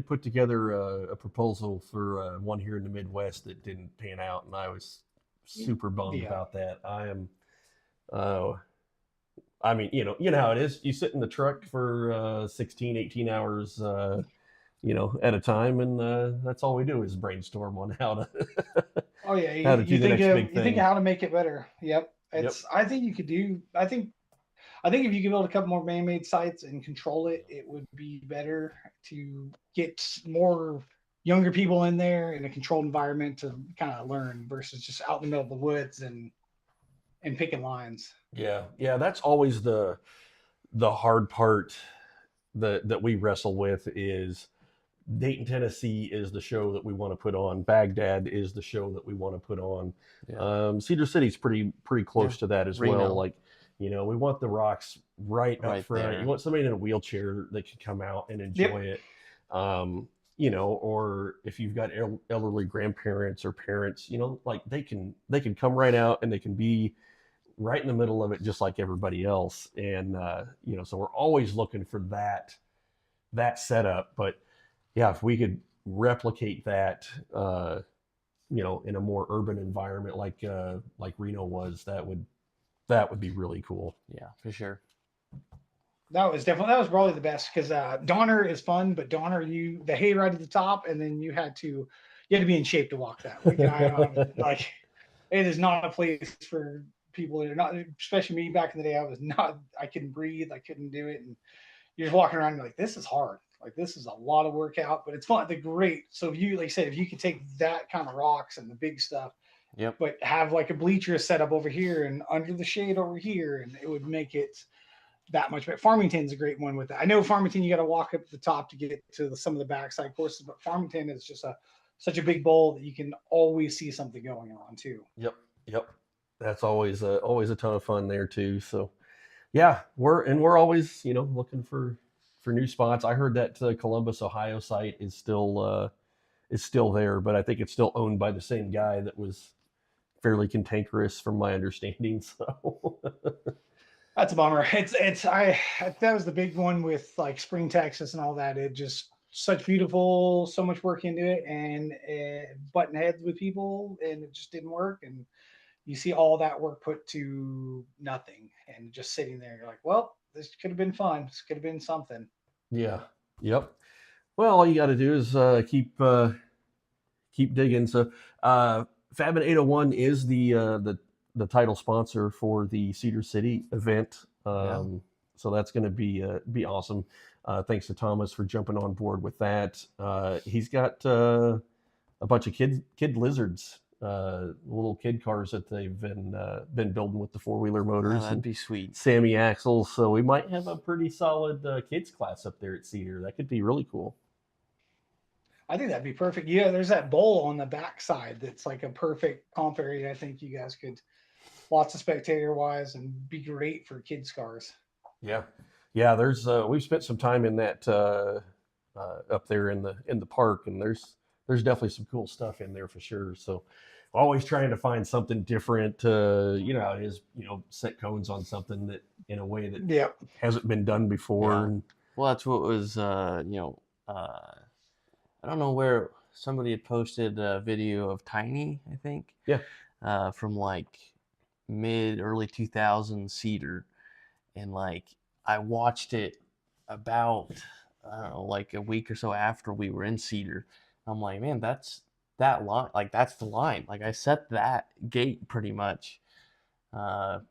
put together a proposal for one here in the Midwest that didn't pan out, and I was super bummed about that. I am, I mean, you know how it is. You sit in the truck for 16, 18 hours, at a time, and that's all we do is brainstorm on how to. Oh yeah, how to do the next big thing. You think of how to make it better. Yep. I think you could do. I think if you could build a couple more man-made sites and control it, it would be better to get more younger people in there in a controlled environment to kind of learn versus just out in the middle of the woods and picking lines. Yeah, that's always the hard part that we wrestle with is Dayton, Tennessee is the show that we want to put on. Baghdad is the show that we want to put on. Yeah. Cedar City's pretty close to that as well. Like, we want the rocks right up front. There. You want somebody in a wheelchair that can come out and enjoy it. Or if you've got elderly grandparents or parents, like they can come right out and they can be right in the middle of it just like everybody else. And so we're always looking for that setup. But yeah, if we could replicate that, in a more urban environment like Reno was, that would be really cool. Yeah, for sure. That was probably the best because Donner is fun, but Donner, the hayride at the top, and then you had to be in shape to walk that. Like it is not a place for people that are not, especially me back in the day. I couldn't breathe, I couldn't do it, and you're just walking around and you're like, this is hard. Like this is a lot of workout, but it's fun. They're great. So if you, like I said, if you could take that kind of rocks and the big stuff, but have like a bleacher set up over here and under the shade over here, and it would make it that much better. Farmington's a great one with that. I know Farmington, you got to walk up the top to get to some of the backside courses, but Farmington is just such a big bowl that you can always see something going on too. Yep. That's always a ton of fun there too. So yeah, we're always, looking for new spots. I heard that Columbus, Ohio site is still there, but I think it's still owned by the same guy that was fairly cantankerous from my understanding. So that's a bummer. That was the big one with like Spring, Texas and all that. It just so much work into it, and button heads with people, and it just didn't work. And you see all that work put to nothing and just sitting there. You're like, well, this could have been fun. This could have been something. Yeah. Yep. Well, all you got to do is keep digging. So Fab 801 is the title sponsor for the Cedar City event. So that's going to be awesome. Thanks to Thomas for jumping on board with that. He's got a bunch of kid lizards, little kid cars that they've been building with the 4-wheeler motors. Oh, that'd be sweet. Sammy axles. So we might have a pretty solid kids class up there at Cedar. That could be really cool. I think that'd be perfect. Yeah, there's that bowl on the backside that's like a perfect comp area. I think you guys could, lots of spectator wise, and be great for kids cars. Yeah. Yeah, there's we've spent some time in that up there in the park, and there's definitely some cool stuff in there for sure. So always trying to find something different. You know, how it is, you know, set cones on something that in a way that Yep. hasn't been done before. Yeah. And Well, that's what was, I don't know where somebody had posted a video of Tiny, I think. Yeah. From like early 2000s Cedar. And like, I watched it about, I don't know, like a week or so after we were in Cedar. I'm like, man, that's that line. Like, that's the line. Like, I set that gate pretty much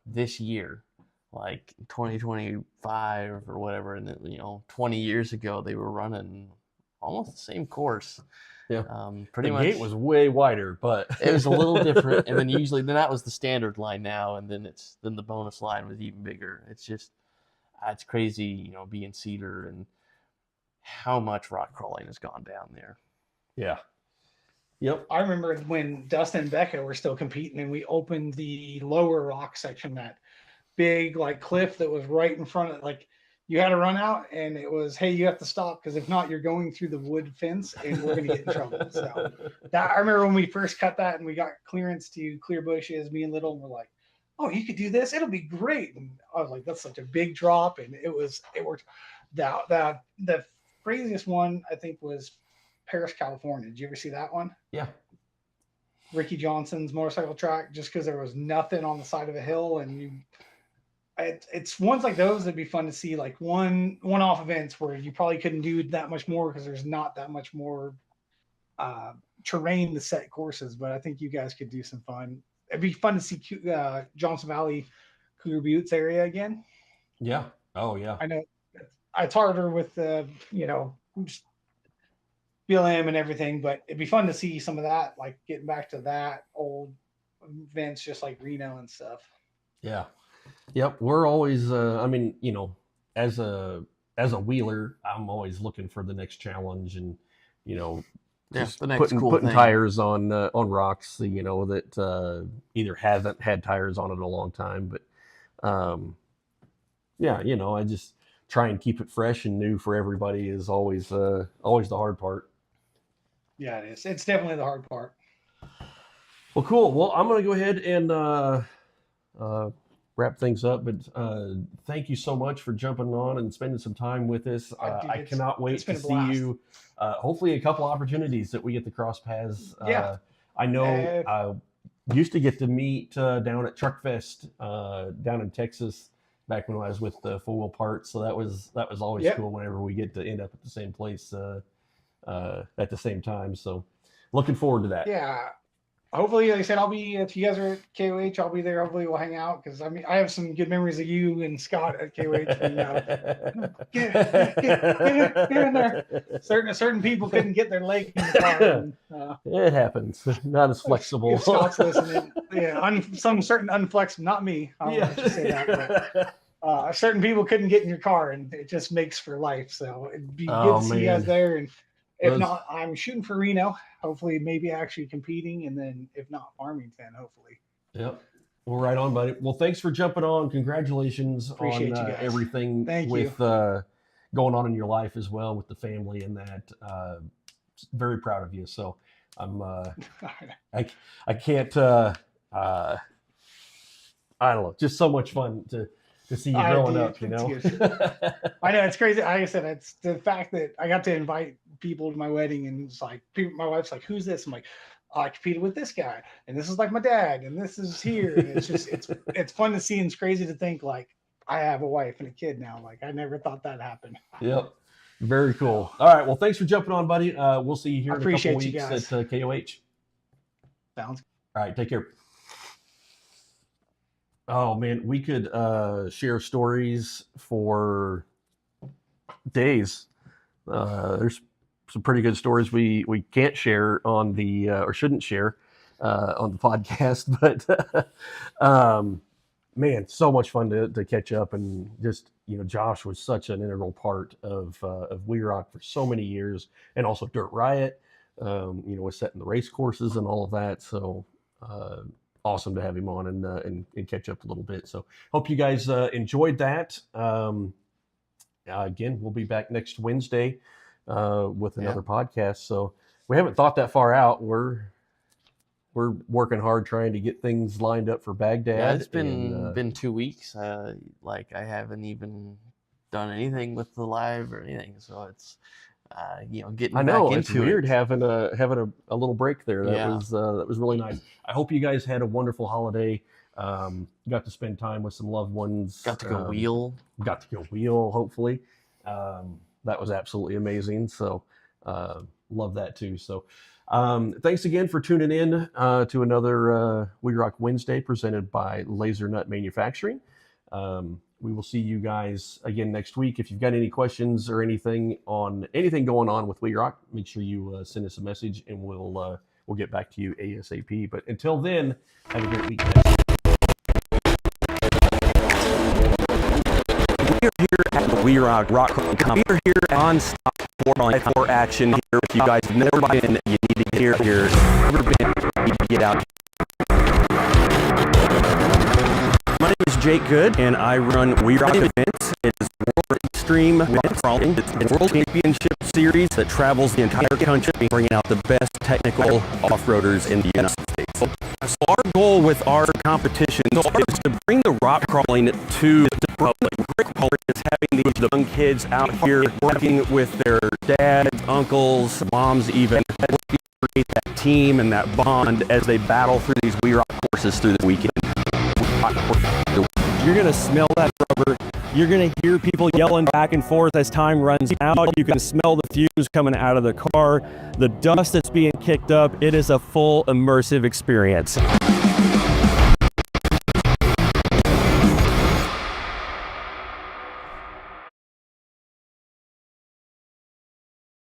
this year, like 2025 or whatever. And then, 20 years ago, they were running almost the same course. yeah, Pretty the much. gate was way wider, but It was a little different. And then that was the standard line now. And then the bonus line was even bigger. It's just, it's crazy, being Cedar and how much rock crawling has gone down there. yeah. Yep. I remember when Dustin and Becca were still competing, and we opened the lower rock section, that big like cliff that was right in front of, like, you had to run out, and it was, hey, you have to stop, because if not, you're going through the wood fence and we're going to get in trouble. So that, I remember when we first cut that and we got clearance to clear bushes, me and Little were like, oh, you could do this, it'll be great. And I was like, that's such a big drop, and it worked. The craziest one I think was Paris, California. Did you ever see that one? Yeah. Ricky Johnson's motorcycle track, just because there was nothing on the side of a hill, and it's ones like those that'd be fun to see, like one-off events where you probably couldn't do that much more because there's not that much more terrain to set courses. But I think you guys could do some fun. It'd be fun to see Johnson Valley, Cougar Buttes area again. Yeah. Oh yeah. I know it's harder with BLM and everything, but it'd be fun to see some of that, like getting back to that old events, just like Reno and stuff. Yeah. Yep. We're always, I mean, as a wheeler, I'm always looking for the next challenge, and, just the next cool putting thing. tires on rocks, that either haven't had tires on it in a long time, but yeah, I just try and keep it fresh and new for everybody is always the hard part. Yeah, it is. It's definitely the hard part. Well, cool. Well, I'm going to go ahead and wrap things up, but thank you so much for jumping on and spending some time with us. I cannot wait to see you. Hopefully a couple opportunities that we get to cross paths. Yeah. I know I used to get to meet down at Truck Fest down in Texas back when I was with the Full Wheel Parts. So that was always cool whenever we get to end up at the same place at the same time. So looking forward to that. Yeah. Hopefully, like I said, if you guys are at KOH, I'll be there. Hopefully we'll hang out, because I have some good memories of you and Scott at KOH. And, get in there. Certain people couldn't get their leg in the car. And, it happens. Not as flexible. If Scott's listening. Yeah, some certain unflexible, not me. I don't want to say that. But, certain people couldn't get in your car, and it just makes for life. So it'd be good to see you guys there. And if not, I'm shooting for Reno. Hopefully, maybe actually competing, and then if not, Farmington, hopefully. Yep. Well, right on, buddy. Well, thanks for jumping on. Congratulations Appreciate on you guys. everything with going on in your life as well with the family and that. Very proud of you. So I'm I can't I don't know, just so much fun to see you growing up, I know, it's crazy. Like I said, it's the fact that I got to invite people to my wedding, and it's like my wife's like, who's this? I'm like, I competed with this guy, and this is like my dad, and this is here. And it's just it's fun to see, and it's crazy to think like I have a wife and a kid now. Like I never thought that happened. Yep. Very cool. All right. Well, thanks for jumping on, buddy. We'll see you here in a couple weeks at KOH. Sounds. All right. Take care. Oh man, we could share stories for days. There's some pretty good stories we can't share on the or shouldn't share on the podcast, but man, so much fun to catch up, and just Josh was such an integral part of WERock for so many years, and also Dirt Riot, was setting the race courses and all of that. So awesome to have him on and catch up a little bit. So hope you guys enjoyed that. again, we'll be back next Wednesday with another podcast. So we haven't thought that far out. We're working hard trying to get things lined up for Baghdad. Yeah, it's been 2 weeks. Like I haven't even done anything with the live or anything. So it's getting I know back it's into weird it. having a little break there. That was really nice. I hope you guys had a wonderful holiday. Got to spend time with some loved ones. Got to go wheel. Got to go wheel. Hopefully, that was absolutely amazing. So love that too. So thanks again for tuning in to another WERock Wednesday presented by Laser Nut Manufacturing. We will see you guys again next week. If you've got any questions or anything going on with WERock, make sure you send us a message and we'll get back to you ASAP. But until then, have a great week, guys. We are here at the WERock Rock Crawling Company. We are here on-stop for action here. If you guys have never been, you need to get here. If you've never been, you need to get out. My name is Jake Good, and I run WERock Events. It is World Extreme Rock Crawling. It's a World Championship series that travels the entire country, bringing out the best technical off-roaders in the United States. So our goal with our competition is to bring the rock crawling to the public. Rock crawling is having these young kids out here working with their dads, uncles, moms even, to create that team and that bond as they battle through these WERock courses through the weekend. You're going to smell that rubber. You're going to hear people yelling back and forth as time runs out. You can smell the fumes coming out of the car, the dust that's being kicked up. It is a full immersive experience.